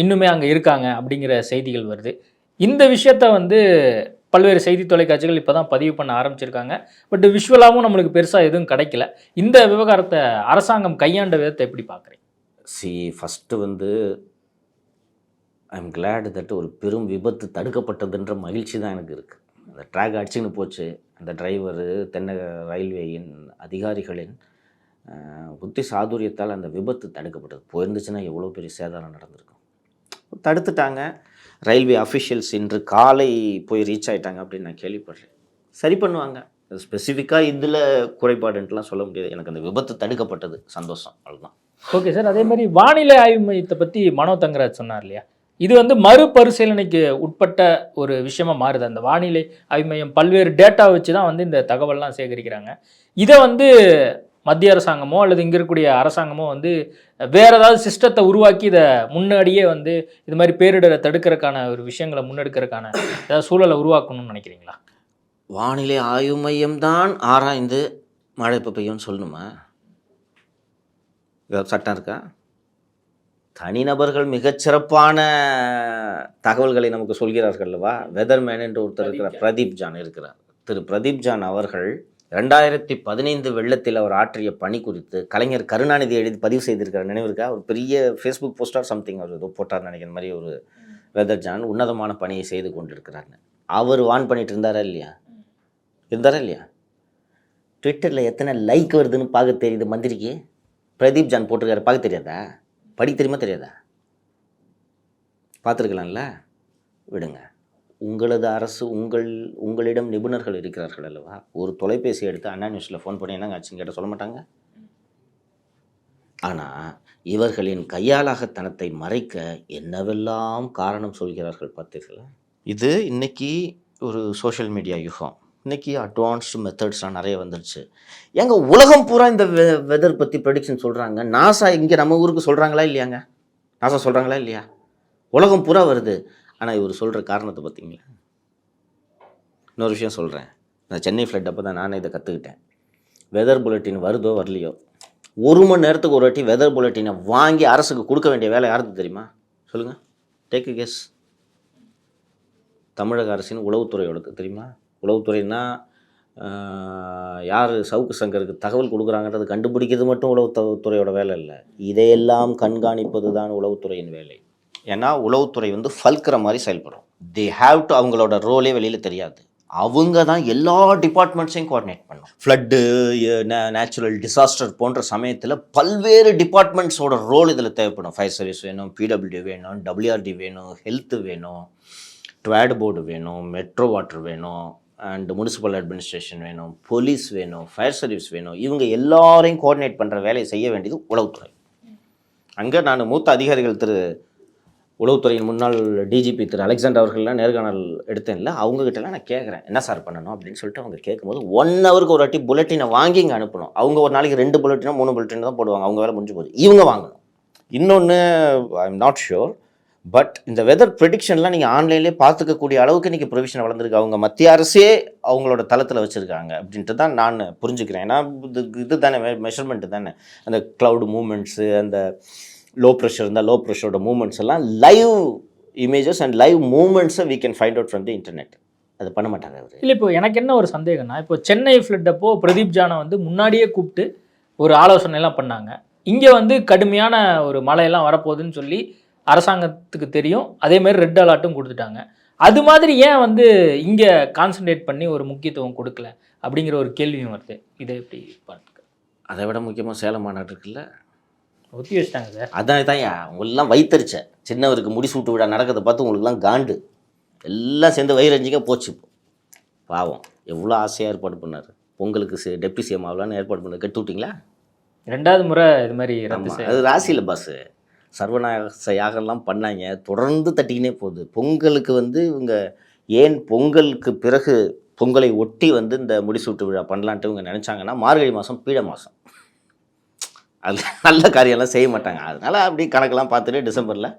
இன்னுமே அங்கே இருக்காங்க அப்படிங்கிற செய்திகள் வருது. இந்த விஷயத்த வந்து பல்வேறு செய்தி தொலைக்காட்சிகள் இப்போ தான் பதிவு பண்ண ஆரம்பிச்சிருக்காங்க. பட் விஷுவலாகவும் நம்மளுக்கு பெருசாக எதுவும் கிடைக்கல. இந்த விவகாரத்தை அரசாங்கம் கையாண்ட விதத்தை எப்படி பார்க்குறீங்க? ஃபஸ்ட்டு வந்து ஐ எம் கிளாட் தட் ஒரு பெரும் விபத்து தடுக்கப்பட்டதுன்ற மகிழ்ச்சி தான் எனக்கு இருக்குது. அந்த ட்ராக் அடிச்சுன்னு போச்சு, அந்த டிரைவரு, தென்னக ரயில்வேயின் அதிகாரிகளின் புத்தி சாதுரியத்தால் அந்த விபத்து தடுக்கப்பட்டது. போயிருந்துச்சுன்னா எவ்வளோ பெரிய சேதாரம் நடந்திருக்கும். தடுத்துட்டாங்க. ரயில்வே அஃபிஷியல்ஸ் இன்று காலை போய் ரீச் ஆகிட்டாங்க அப்படின்னு நான் கேள்விப்படுறேன். சரி பண்ணுவாங்க. ஸ்பெசிஃபிக்காக இதில் குறைபாடுன்ட்டுலாம் சொல்ல முடியாது. எனக்கு அந்த விபத்து தடுக்கப்பட்டது சந்தோஷம், அவ்வளோதான். ஓகே சார், அதே மாதிரி வானிலை ஆய்வு மையத்தை பற்றி மனோ தங்கராஜ் சொன்னார் இல்லையா, இது வந்து மறுபரிசீலனைக்கு உட்பட்ட ஒரு விஷயமா மாறுது. அந்த வானிலை ஆய்வு மையம் பல்வேறு டேட்டா வச்சு தான் வந்து இந்த தகவல்லாம் சேகரிக்கிறாங்க. இதை வந்து மத்திய அரசாங்கமோ அல்லது இங்கே இருக்கக்கூடிய அரசாங்கமோ வந்து வேறு ஏதாவது சிஸ்டத்தை உருவாக்கி இதை முன்னாடியே வந்து இது மாதிரி பேரிடரை தடுக்கிறதுக்கான ஒரு விஷயங்களை முன்னெடுக்கிறதுக்கான ஏதாவது சூழலை உருவாக்கணும்னு நினைக்கிறீங்களா? வானிலை ஆய்வு மையம் தான் ஆராய்ந்து மழை இப்போ பெய்யும்னு சொல்லணுமா? ஏதாவது சட்டம் இருக்கா? தனிநபர்கள் மிகச்சிறப்பான தகவல்களை நமக்கு சொல்கிறார்கள் அல்லவா? வெதர்மேன் என்று ஒருத்தர் இருக்கிறார், பிரதீப் ஜான் இருக்கிறார். திரு பிரதீப் ஜான் அவர்கள் 2015 வெள்ளத்தில் அவர் ஆற்றிய பணி குறித்து கலைஞர் கருணாநிதி எழுதி பதிவு செய்திருக்கிறார். நினைவு இருக்கா? ஒரு பெரிய ஃபேஸ்புக் போஸ்டார் சம்திங் அவர் ஏதோ போட்டார் நினைக்கிற மாதிரி. ஒரு வெதர் ஜான் உன்னதமான பணியை செய்து கொண்டிருக்கிறார்னு அவர் வான் பண்ணிட்டு இருந்தாரா இல்லையா? ட்விட்டரில் எத்தனை லைக் வருதுன்னு பார்க்க தெரியுது மந்திரிக்கு. பிரதீப் ஜான் போட்டிருக்காரு, பார்க்க தெரியாதா? படிக்க தெரியுமா தெரியாதா? பார்த்துருக்கலாம்ல. விடுங்க, உங்களது அரசு உங்களிடம் நிபுணர்கள் இருக்கிறார்கள் அல்லவா? ஒரு தொலைபேசி எடுத்து அண்ணா நியூஸில் ஃபோன் பண்ணி என்னங்க ஆச்சுன்னு கேட்டால் சொல்ல மாட்டாங்க. ஆனால் இவர்களின் கையாளாகத்தனத்தை மறைக்க என்னவெல்லாம் காரணம் சொல்கிறார்கள் பார்த்தீர்களா? இது இன்றைக்கி ஒரு சோஷியல் மீடியா யுகம். இன்றைக்கி அட்வான்ஸ்டு மெத்தட்ஸ்லாம் நிறைய வந்துருச்சு. எங்கள் உலகம் பூரா இந்த வெதர் பற்றி ப்ரெடிக்ஷன் சொல்கிறாங்க. நாசா இங்கே நம்ம ஊருக்கு சொல்கிறாங்களா இல்லையாங்க? நாசா சொல்கிறாங்களா இல்லையா? உலகம் பூரா வருது. ஆனால் இவர் சொல்கிற காரணத்தை பார்த்தீங்களா? இன்னொரு விஷயம் சொல்கிறேன். நான் சென்னை ஃப்ளட் அப்போ தான் நானே இதை கற்றுக்கிட்டேன். வெதர் புல்லட்டின் வருதோ வரலையோ, 1 மணி நேரத்துக்கு ஒரு வாட்டி வெதர் புல்லட்டினை வாங்கி அரசுக்கு கொடுக்க வேண்டிய வேலை யாருக்கு தெரியுமா? சொல்லுங்கள், டேக் எ கெஸ். தமிழக அரசின் உளவுத்துறையோடது தெரியுமா? உளவுத்துறைன்னா யார் சவுக்கு சங்கருக்கு தகவல் கொடுக்குறாங்கன்றது கண்டுபிடிக்கிறது மட்டும் உளவுத்துறையோட வேலை இல்லை. இதையெல்லாம் கண்காணிப்பது தான் உளவுத்துறையின் வேலை. ஏன்னா உளவுத்துறை வந்து ஃபல்கிற மாதிரி செயல்படும். தே ஹாவ் டு, அவங்களோட ரோலே வெளியில் தெரியாது. அவங்க தான் எல்லா டிபார்ட்மெண்ட்ஸையும் கோஆர்டினேட் பண்ணும். ஃப்ளட்டு, நேச்சுரல் டிசாஸ்டர் போன்ற சமயத்தில் பல்வேறு டிபார்ட்மெண்ட்ஸோட ரோல் இதில் தேவைப்படும். ஃபயர் சர்வீஸ் வேணும், பிடபிள்யூ வேணும், டபிள்யூஆர்டி வேணும், ஹெல்த்து வேணும், ட்வாட் போர்டு வேணும், மெட்ரோ வாட்டர் வேணும், அண்ட் முனிசிபல் அட்மினிஸ்ட்ரேஷன் வேணும், போலீஸ் வேணும், ஃபயர் சர்வீஸ் வேணும். இவங்க எல்லாரையும் கோஆர்டினேட் பண்ணுற வேலையை செய்ய வேண்டியது உளவுத்துறை. அங்கே நான் மூத்த அதிகாரிகள் உளவுத்துறையின் முன்னாள் டிஜிபி திரு அலெக்சாண்டர் அவர்கள்லாம் நேர்காணல் எடுத்தேன்ல, அவங்ககிட்டலாம் நான் கேட்குறேன் என்ன சார் பண்ணணும் அப்படின்னு சொல்லிட்டு. அவங்க கேட்கும்போது 1 ஹவருக்கு ஒரு வாட்டி புல்லட்டினை வாங்கி இங்கே அனுப்பணும். அவங்க ஒரு நாளைக்கு 2 புல்லட்டினோ 3 புல்லட்டினோ தான் போடுவாங்க. அவங்க வேலை முடிஞ்சு போகுது, இவங்க வாங்கணும். இன்னொன்று I am not sure, but இந்த வெதர் ப்ரெடிக்ஷன்லாம் நீங்கள் ஆன்லைன்லேயே பார்த்துக்கக்கூடிய அளவுக்கு இன்றைக்கி ப்ரொவிஷன் வளர்ந்துருக்கு. அவங்க மத்திய அரசே அவங்களோட தளத்தில் வச்சுருக்காங்க அப்படின்ட்டு தான் நான் புரிஞ்சுக்கிறேன். ஏன்னா இது தானே மெஷர்மெண்ட்டு தானே. அந்த க்ளவுட் மூமெண்ட்ஸு, அந்த லோ ப்ரெஷர் இருந்தால் லோ ப்ரெஷரோட மூமெண்ட்ஸ் எல்லாம் லைவ் இமேஜஸ் அண்ட் லைவ் மூமெண்ட்ஸை we can find out from the internet. அது பண்ண மாட்டாங்க அவர். இல்லை, இப்போ எனக்கு என்ன ஒரு சந்தேகம்னா, இப்போ சென்னை ஃப்ளட் அப்போ பிரதீப் ஜானை வந்து முன்னாடியே கூப்பிட்டு ஒரு ஆலோசனைலாம் பண்ணாங்க. இங்கே வந்து கடுமையான ஒரு மழையெல்லாம் வரப்போகுதுன்னு சொல்லி அரசாங்கத்துக்கு தெரியும். அதேமாதிரி ரெட் அலர்ட்டும் கொடுத்துட்டாங்க. அது மாதிரி ஏன் வந்து இங்கே கான்சன்ட்ரேட் பண்ணி ஒரு முக்கியத்துவம் கொடுக்கல அப்படிங்கிற ஒரு கேள்வியும் வருது. இதை எப்படி பார்த்துக்க? அதை விட முக்கியமாக சேலம் மாநாடு இருக்குல்ல, ஒத்தி வச்சிட்டாங்க சார். அதான் தான்யா உங்களெலாம் வைத்தறிச்ச. சின்னவருக்கு முடிசூட்டு விழா நடக்கிறத பார்த்து உங்களுக்குலாம் காண்டு எல்லாம் சேர்ந்து வயிறஞ்சிக்க போச்சு. பாவம் எவ்வளோ ஆசையாக ஏற்பாடு பண்ணார். பொங்கலுக்கு டெப்டி சிஎம் ஆகலான்னு ஏற்பாடு பண்ண கெட்டு விட்டிங்களா? 2வது முறை இது மாதிரி அது ராசியில் பாஸு சர்வநாச யாகம்லாம் பண்ணாங்க. தொடர்ந்து தட்டிக்கினே போகுது. பொங்கலுக்கு வந்து இவங்க ஏன் பொங்கலுக்கு பிறகு பொங்கலை ஒட்டி வந்து இந்த முடிசூட்டு விழா பண்ணலான்ட்டு இவங்க நினச்சாங்கன்னா மார்கழி மாதம் பீட மாதம், அது நல்ல காரியம்லாம் செய்ய மாட்டாங்க. அதனால் அப்படி கணக்கெல்லாம் பார்த்துட்டு டிசம்பரில்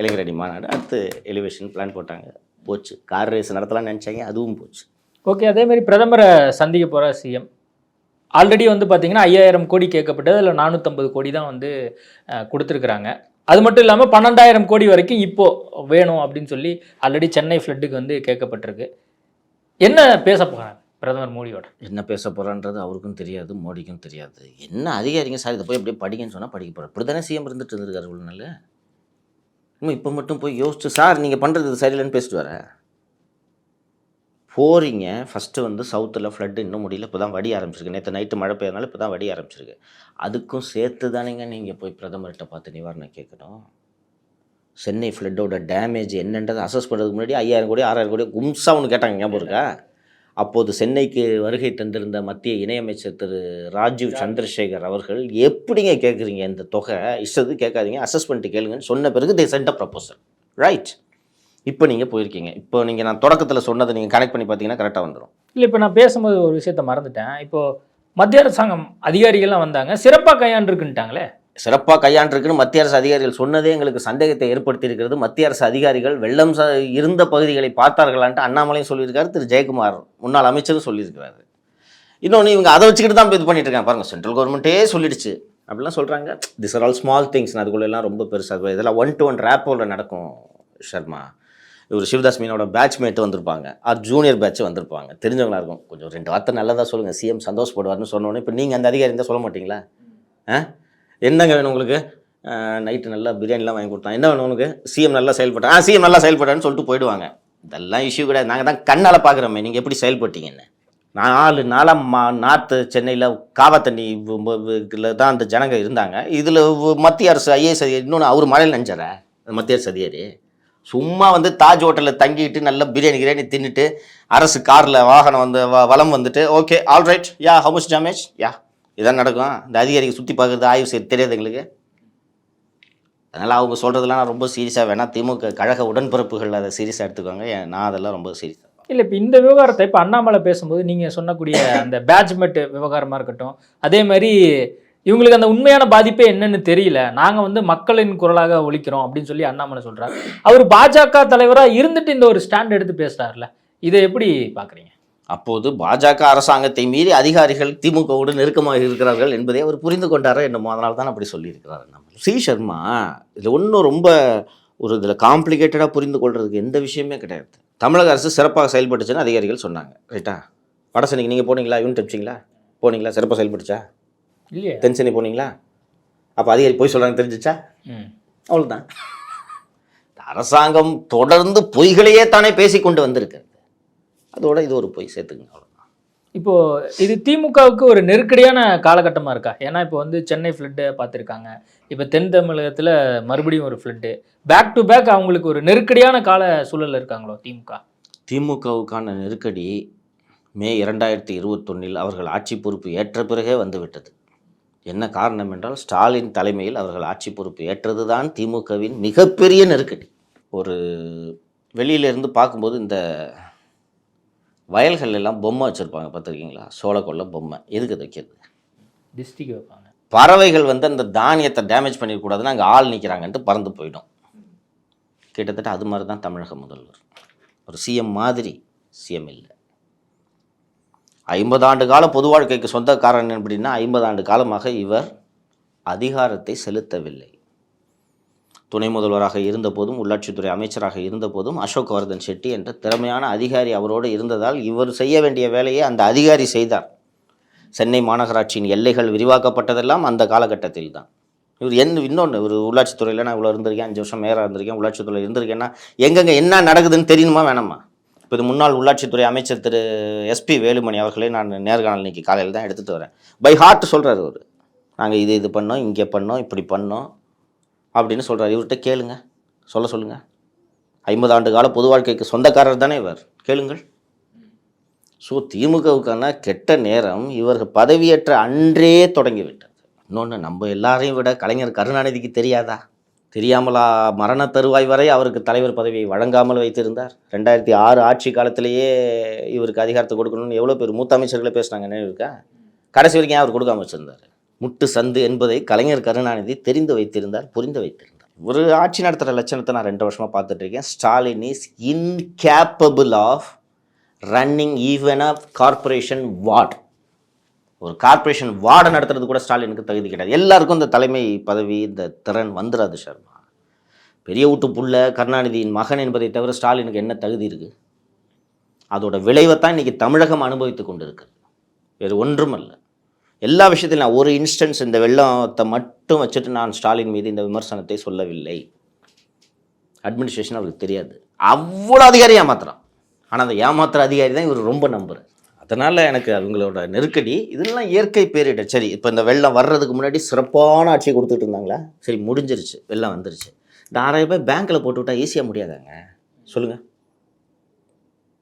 இளைஞரணி மாநாடு, அடுத்து எலிவேஷன் பிளான் போட்டாங்க. போச்சு. கார் ரேஸ் நடத்தலாம்னு நினச்சாங்க, அதுவும் போச்சு. ஓகே. அதேமாதிரி பிரதமரை சந்திக்க போகிற சிஎம் ஆல்ரெடி வந்து பார்த்திங்கன்னா 5000 கோடி கேட்கப்பட்டது, அதில் 450 கோடி தான் வந்து கொடுத்துருக்குறாங்க. அது மட்டும் இல்லாமல் 12000 கோடி வரைக்கும் இப்போது வேணும் அப்படின்னு சொல்லி ஆல்ரெடி சென்னை ஃப்ளட்டுக்கு வந்து கேட்கப்பட்டிருக்கு. என்ன பேச போகிறாங்க பிரதமர் மோடியோட? என்ன பேச போகிறான்றது அவருக்கும் தெரியாது, மோடிக்கும் தெரியாது. என்ன அதிகாரிங்க சார் இதை போய் அப்படியே படிக்கன்னு சொன்னால் படிக்க போகிறார். இப்படி தானே சிஎம் இருந்துட்டு இருந்திருக்காரு இவ்வளோ நாள். இப்போ மட்டும் போய் யோசிச்சு சார் நீங்கள் பண்ணுறது இது சரியில்லைன்னு பேசிட்டு வர போகிறீங்க. ஃபஸ்ட்டு வந்து சவுத்தில் ஃப்ளட்டு இன்னும் முடியல, இப்போ தான் வடி ஆரம்பிச்சிருக்கு. நேற்று நைட்டு மழை பெய்யறதுனால இப்போ தான் வடி ஆரம்பிச்சிருக்கு. அதுக்கும் சேர்த்து தானேங்க நீங்கள் போய் பிரதமர்கிட்ட பார்த்து நிவாரணம் கேட்கணும். சென்னை ஃப்ளட்டோட டேமேஜ் என்னன்றதை அசஸ் பண்ணுறதுக்கு முன்னாடி 5000 கோடி 6000 கோடி கும்ஸாக ஒன்று கேட்டாங்க, ஞாபகம் இருக்கா? அப்போது சென்னைக்கு வருகை தந்திருந்த மத்திய இணையமைச்சர் திரு ராஜீவ் சந்திரசேகர் அவர்கள், எப்படிங்க கேட்குறீங்க இந்த தொகை, இஷ்டத்துக்கு கேட்காதீங்க, அசஸ் பண்ணிட்டு கேளுங்கன்னு சொன்ன பிறகு தே சென்ட் அ ப்ரப்போசல், ரைட்? இப்போ நீங்கள் போயிருக்கீங்க. இப்போ நீங்கள் நான் தொடக்கத்தில் சொன்னதை நீங்கள் கனெக்ட் பண்ணி பார்த்தீங்கன்னா கரெக்டாக வந்துடும். இல்லை, இப்போ நான் பேசும்போது ஒரு விஷயத்த மறந்துட்டேன். இப்போது மத்திய அரசாங்கம் அதிகாரிகள்லாம் வந்தாங்க, சிறப்பாக கையாண்டுருக்குன்ட்டாங்களே. சிறப்பாக கையாண்டிருக்குன்னு மத்திய அரசு அதிகாரிகள் சொன்னதே எங்களுக்கு சந்தேகத்தை ஏற்படுத்தி இருக்கிறது. மத்திய அரசு அதிகாரிகள் வெள்ளம் இருந்த பகுதிகளை பார்த்தார்களான்ட்டு அண்ணாமலையும் சொல்லியிருக்காரு, திரு ஜெயக்குமார் முன்னாள் அமைச்சரும் சொல்லியிருக்கிறாரு. இன்னொன்று இவங்க அதை வச்சுக்கிட்டு தான் இது பண்ணிட்டு இருக்காங்க. பாருங்கள், சென்ட்ரல் கவர்மெண்ட்டே சொல்லிடுச்சு அப்படிலாம் சொல்கிறாங்க. This are all small things. அதுக்குள்ளெல்லாம் ரொம்ப பெருசாக இதெல்லாம் 1-to-1 ரேப்போவில் நடக்கும். ஷர்மா இவர் சிவதாஸ் மீனோட பேட்ச்மேட்டு வந்திருப்பாங்க, ஆர் ஜூனியர் பேட்ச் வந்திருப்பாங்க, தெரிஞ்சவங்களா இருக்கும். கொஞ்சம் 2 வார்த்தை நல்லதாக சொல்லுங்கள், சிஎம் சந்தோஷப்படுவார்னு சொன்னோன்னே இப்போ நீங்கள் அந்த அதிகாரி இருந்தால் சொல்ல மாட்டிங்களா? என்னங்க வேணும் உங்களுக்கு? நைட்டு நல்லா பிரியாணிலாம் வாங்கி கொடுத்தான், என்ன வேணும் உனக்கு? சிஎம் நல்லா செயல்பட்டான், சிஎம் நல்லா செயல்பட்டான்னு சொல்லிட்டு போயிடுவாங்க. இதெல்லாம் இஷ்யூ கிடையாது. நாங்கள் தான் கண்ணால் பார்க்குறோமே நீங்கள் எப்படி செயல்பட்டீங்கன்னு. 4 நாளாக நார்த்து சென்னையில் காவா தண்ணி தான் அந்த ஜனங்க இருந்தாங்க. இதில் மத்திய அரசு ஐஏஎஸ் அதிகாரி இன்னொன்று அவர் மழையில் நினைச்சாரா? மத்திய அரசு அதிகாரி சும்மா வந்து தாஜ் ஹோட்டலில் தங்கிட்டு நல்லா பிரியாணி தின்னுட்டு அரசு காரில் வாகனம் வந்து வலம் வந்துட்டு okay alright yeah how much damage yeah இதான் நடக்கும். இந்த அதிகாரிக்கு சுற்றி பார்க்குறது ஆய்வு செய்ய தெரியாது எங்களுக்கு. அதனால் அவங்க சொல்கிறதுலாம் நான் ரொம்ப சீரியஸாக வேணாம். திமுக கழக உடன்பிறப்புகள் அதை சீரியஸாக எடுத்துக்கோங்க. நான் அதெல்லாம் ரொம்ப சீரியஸாக. இல்லை, இப்போ இந்த விவகாரத்தை இப்போ அண்ணாமலை பேசும்போது நீங்கள் சொன்னக்கூடிய அந்த பேட்ச்மெட் விவகாரமாக இருக்கட்டும், அதே மாதிரி இவங்களுக்கு அந்த உண்மையான பாதிப்பே என்னன்னு தெரியல, நாங்கள் வந்து மக்களின் குரலாக ஒலிக்கிறோம் அப்படின்னு சொல்லி அண்ணாமலை சொல்கிறார். அவர் பாஜக தலைவராக இருந்துட்டு இந்த ஒரு ஸ்டாண்ட் எடுத்து பேசுகிறார்ல, இதை எப்படி பார்க்குறீங்க? அப்போது பாஜக அரசாங்கத்தை மீறி அதிகாரிகள் திமுகவோடு நெருக்கமாக இருக்கிறார்கள் என்பதை அவர் புரிந்து கொண்டாரோ என்னமோ, அதனால தான் அப்படி சொல்லியிருக்கிறார். நம்ம சி சர்மா இதில் ஒன்றும் ரொம்ப இதில் காம்ப்ளிகேட்டடாக புரிந்து கொள்றதுக்கு எந்த விஷயமே கிடையாது. தமிழக அரசு சிறப்பாக செயல்பட்டுச்சுன்னு அதிகாரிகள் சொன்னாங்க, ரைட்டா? வடசென்னைக்கு நீங்கள் போனீங்களா? யூனிட் அடிச்சிங்களா? போனீங்களா? சிறப்பாக செயல்பட்டுச்சா? இல்லையா? தென்சென்னை போனீங்களா? அப்போ அதிகாரி போய் சொல்கிறாங்க தெரிஞ்சிச்சா? அவ்வளோதான். அரசாங்கம் தொடர்ந்து பொய்களையே தானே பேசி கொண்டு வந்திருக்கு. அதோட இது ஒரு போய் சேர்த்துங்க அவ்வளோ. இப்போ இது திமுகவுக்கு ஒரு நெருக்கடியான காலகட்டமாக இருக்கா? ஏன்னா இப்போ வந்து சென்னை ஃப்ளட்டு பார்த்துருக்காங்க, இப்போ தென் தமிழகத்தில் மறுபடியும் ஒரு ஃப்ளட்டு, பேக் டு பேக் அவங்களுக்கு ஒரு நெருக்கடியான கால சூழலில் இருக்காங்களோ திமுக? திமுகவுக்கான நெருக்கடி மே 2021 அவர்கள் ஆட்சி பொறுப்பு ஏற்ற பிறகே வந்துவிட்டது. என்ன காரணம் என்றால் ஸ்டாலின் தலைமையில் அவர்கள் ஆட்சி பொறுப்பு ஏற்றது தான் திமுகவின் மிகப்பெரிய நெருக்கடி. ஒரு வெளியிலேருந்து பார்க்கும்போது இந்த வயல்கள் எல்லாம் பொம்மை வச்சுருப்பாங்க பார்த்துருக்கீங்களா? சோளக்கொல்லை பொம்மை எதுக்கு அது வைக்கிறது? டிஸ்ட்ரிக் வைப்பாங்க. பறவைகள் வந்து அந்த தானியத்தை டேமேஜ் பண்ணிடக்கூடாதுன்னு அங்கே ஆள் நிற்கிறாங்கன்ட்டு பறந்து போயிடும். கிட்டத்தட்ட அது மாதிரி தான் தமிழக முதல்வர். ஒரு சிஎம் மாதிரி சிஎம் இல்லை. 50 ஆண்டு கால பொது வாழ்க்கைக்கு சொந்தக்காரன் அப்படின்னா 50 ஆண்டு காலமாக இவர் அதிகாரத்தை செலுத்தவில்லை. துணை முதல்வராக இருந்தபோதும் உள்ளாட்சித்துறை அமைச்சராக இருந்தபோதும் அசோக் வர்தன் ஷெட்டி என்ற திறமையான அதிகாரி அவரோடு இருந்ததால் இவர் செய்ய வேண்டிய வேலையை அந்த அதிகாரி செய்தார். சென்னை மாநகராட்சியின் எல்லைகள் விரிவாக்கப்பட்டதெல்லாம் அந்த காலகட்டத்தில் தான். இவர் இன்னொன்று ஒரு உள்ளாட்சித்துறையில் நான் இவ்வளோ இருந்திருக்கேன், 5 வருஷம் மேயராக இருந்திருக்கேன், உள்ளாட்சித்துறையில் இருந்திருக்கேன்னா எங்கெங்கே என்ன நடக்குதுன்னு தெரியணுமா வேணாமா? இப்போ இது முன்னாள் உள்ளாட்சித்துறை அமைச்சர் திரு SP வேலுமணி அவர்களே நான் நேர்காணல் இன்னைக்கு காலையில் தான் எடுத்துகிட்டு வரேன். பை ஹார்ட் சொல்கிறார் அவர். நாங்கள் இது பண்ணோம், இங்கே பண்ணோம், இப்படி பண்ணோம் அப்படின்னு சொல்கிறார். இவர்கிட்ட கேளுங்க, சொல்லுங்கள். 50 ஆண்டு கால பொது வாழ்க்கைக்கு சொந்தக்காரர் தானே இவர், கேளுங்கள். ஸோ திமுகவுக்கான கெட்ட நேரம் இவர்கள் பதவியேற்ற அன்றே தொடங்கிவிட்டது. இன்னொன்று, நம்ம எல்லாரையும் விட கலைஞர் கருணாநிதிக்கு தெரியாதா? தெரியாமலா மரண தருவாய் வரை அவருக்கு தலைவர் பதவியை வழங்காமல் வைத்திருந்தார்? 2006 ஆட்சி காலத்திலேயே இவருக்கு அதிகாரத்தை கொடுக்கணும்னு எவ்வளோ பேர் மூத்த அமைச்சர்களை பேசினாங்க, நினைவிருக்கா? கடைசி வரைக்கும் அவர் கொடுக்காம வச்சிருந்தார். முட்டு சந்து என்பதை கலைஞர் கருணாநிதி தெரிந்து வைத்திருந்தார், புரிந்து வைத்திருந்தார். ஒரு ஆட்சி நடத்துகிற லட்சணத்தை நான் 2 வருஷமாக பார்த்துட்டு இருக்கேன். Stalin is incapable of running even a corporation ward. ஒரு கார்பரேஷன் வார்டை நடத்துறது கூட ஸ்டாலினுக்கு தகுதி கிடையாது. எல்லாருக்கும் இந்த தலைமை பதவி, இந்த திறன் வந்துடாது சர்மா. பெரிய வீட்டு புள்ள கருணாநிதியின் மகன் என்பதை தவிர ஸ்டாலினுக்கு என்ன தகுதி இருக்குது? அதோட விளைவைத்தான் இன்றைக்கி தமிழகம் அனுபவித்து கொண்டு இருக்குது, வேறு ஒன்றும் அல்ல. எல்லா விஷயத்திலும் நான் ஒரு இன்ஸ்டன்ஸ் இந்த வெள்ளத்தை மட்டும் வச்சுட்டு நான் ஸ்டாலின் மீது இந்த விமர்சனத்தை சொல்லவில்லை. அட்மினிஸ்ட்ரேஷன் அவருக்கு தெரியாது, அவ்வளோ அதிகாரி ஏமாத்துறான். ஆனால் அந்த ஏமாத்துற அதிகாரி தான் இவர் ரொம்ப நம்புகிறார். அதனால் எனக்கு அவங்களோட நெருக்கடி இதெல்லாம் இயற்கை பேரிடர். சரி, இப்போ இந்த வெள்ளம் வர்றதுக்கு முன்னாடி சிறப்பான ஆட்சியை கொடுத்துட்டு இருந்தாங்களா? சரி, முடிஞ்சிருச்சு, வெள்ளம் வந்துருச்சு. இந்த 6000 ரூபாய் பேங்க்கில் போட்டு விட்டால் ஈஸியாக முடியாதாங்க? சொல்லுங்கள்,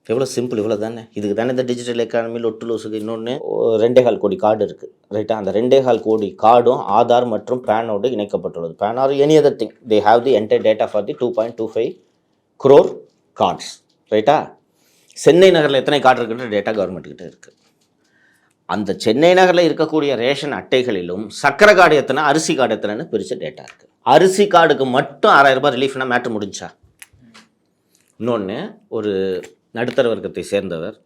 எவ்வளோ சிம்பிள், இவ்வளோ தானே. இதுக்கு தானே இந்த டிஜிட்டல் எக்கானமியில் ஒட்டு லூசுக்கு. இன்னொன்று, 2.25 கோடி கார்டு இருக்குது, ரைட்டா? அந்த 2.25 கோடி கார்டும் ஆதார் மற்றும் பேனோடு இணைக்கப்பட்டுள்ளது. PAN or any other thing, they have the entire data for the 2.25 crore cards, ரைட்டா? சென்னை நகரில் எத்தனை கார்டு இருக்குன்ற டேட்டா கவர்மெண்ட்டுக்கிட்ட இருக்குது. அந்த சென்னை நகரில் இருக்கக்கூடிய ரேஷன் அட்டைகளிலும் சக்கரை கார்டு எத்தனை, அரிசி கார்டு எத்தனைன்னு பிரித்த டேட்டா இருக்குது. அரிசி கார்டுக்கு மட்டும் 6000 ரூபாய் ரிலீஃப்னா மேட்ரு முடிஞ்சா? இன்னொன்று, ஒரு நடுத்தர வர்க்கத்தை சேர்ந்தவர்,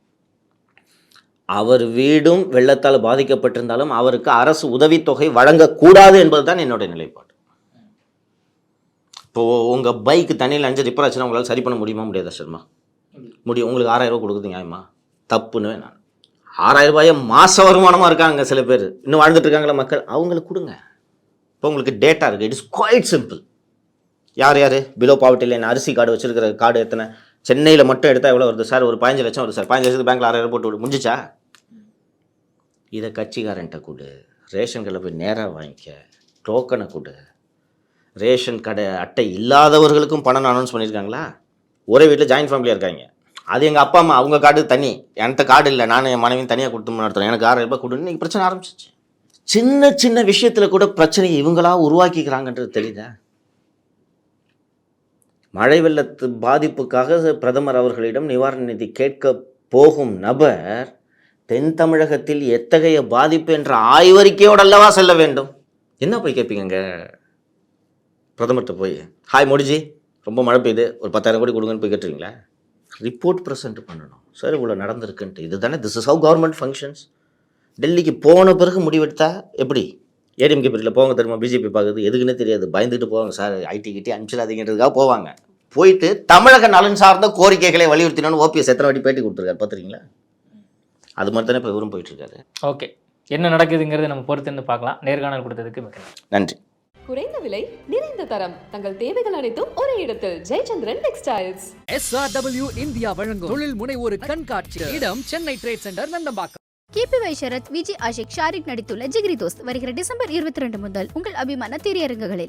அவர் வீடும் வெள்ளத்தால் பாதிக்கப்பட்டிருந்தாலும் அவருக்கு அரசு உதவித்தொகை வழங்கக்கூடாது என்பது தான் என்னுடைய நிலைப்பாடு. இப்போது உங்கள் பைக்கு தண்ணியில் 5 ரிப்பேர் ஆச்சுன்னா உங்களால் சரி பண்ண முடியுமா? முடியாதா சர்மா? முடியும். உங்களுக்கு 6000 ரூபா கொடுக்குது நியாயமா? தப்புன்னு நான் 6000 ரூபாயை மாத வருமானமாக இருக்காங்க சில பேர், இன்னும் வாழ்ந்துட்டு இருக்காங்களா மக்கள், அவங்களுக்கு கொடுங்க. இப்போ உங்களுக்கு டேட்டா இருக்குது, இட் இஸ் குவைட் சிம்பிள். யார் யார் பிலோ பாவர்ட்டி லைன் அரிசி கார்டு வச்சுருக்கிற கார்டு எத்தனை? சென்னையில் மட்டும் எடுத்தால் எவ்வளோ வருது சார்? ஒரு 15 லட்சம் வருது சார். 15 லட்சத்துக்கு பேங்க்கில் 6000 போட்டு விடு, முடிஞ்சிச்சா? இதை கட்சிக்காரன்ட்ட கொடு, ரேஷன் கடையில் போய் நேராக வாங்கிக்க, டோக்கனை கொடு. ரேஷன் கடை அட்டை இல்லாதவர்களுக்கும் பணம் அனௌன்ஸ் பண்ணியிருக்காங்களா? ஒரே வீட்டில் ஜாயின்ட் ஃபேமிலியாக இருக்காங்க. அது எங்கள் அப்பா அம்மா, அவங்க கார்டு தனி, என்கிட்ட கார்டு இல்லை, நான் என் மனைவியும் தனியாக கொடுத்து நடத்துகிறேன், எனக்கு 6000 ரூபாய் கொடுன்னு இன்றைக்கி பிரச்சனை ஆரம்பிச்சிச்சு. சின்ன சின்ன விஷயத்தில் கூட பிரச்சனையை இவங்களா உருவாக்கிக்கிறாங்கன்றது தெரியுதா? மழை வெள்ளத்து பாதிப்புக்காக பிரதமர் அவர்களிடம் நிவாரண நிதி கேட்க போகும் நபர் தென் தமிழகத்தில் எத்தகைய பாதிப்பு என்ற ஆய்வறிக்கையோடு அல்லவா செல்ல வேண்டும். என்ன போய் கேட்பீங்க பிரதமர்கிட்ட போய், ஹாய் மோடிஜி ரொம்ப மழை பெய்யுது, ஒரு 10,000 கோடி கொடுங்கன்னு போய் கேட்டுருவீங்களா? ரிப்போர்ட் ப்ரெசென்ட் பண்ணணும் சார், இவ்வளோ நடந்திருக்குன்ட்டு. இது தானே, this is how government functions. டெல்லிக்கு போன பிறகு முடிவெடுத்தா எப்படி? ஏடிஎம்கே பீரியடில் போவாங்க தெரியுமா? பிஜேபி பார்க்குறது எதுக்குன்னே தெரியாது, பயந்துட்டு போவாங்க. சார் ஐடி கிட்டி அனுப்பிச்சிடாதீங்கிறதுக்காக போவாங்க. போயிட்டு தமிழக நலன் சார்ந்த கோரிக்கைகளை வலியுறுத்தினோன்னு ஓபிஎஸ் எத்தனை வாட்டி பேட்டி கொடுத்துருக்காரு பார்த்துருக்கீங்களா? அது மாதிரி தானே இப்போ இவரும் போயிட்டுருக்காரு. ஓகே, என்ன நடக்குதுங்கிறத நம்ம பொறுத்திருந்து பார்க்கலாம். நேர்காணல் கொடுத்ததுக்கு மிக நன்றி. குறைந்த விலை நிறைந்த தரம் தங்கள் தேவைகள் அனைத்தும் ஒரே இடத்தில் ஜெயச்சந்திரன் டெக்ஸ்டைல்ஸ். SRW இந்தியா வழங்கும் தொழில் முனைவோர் கண்காட்சி. இடம் Chennai trade centre Nandambakkam. KPY Sharath, Vijay Ashik, Sharik நடித்துள்ள ஜிகிரி தோஸ்த் வருகிற டிசம்பர் 22 முதல் உங்கள் அபிமான திரையரங்குகளில்.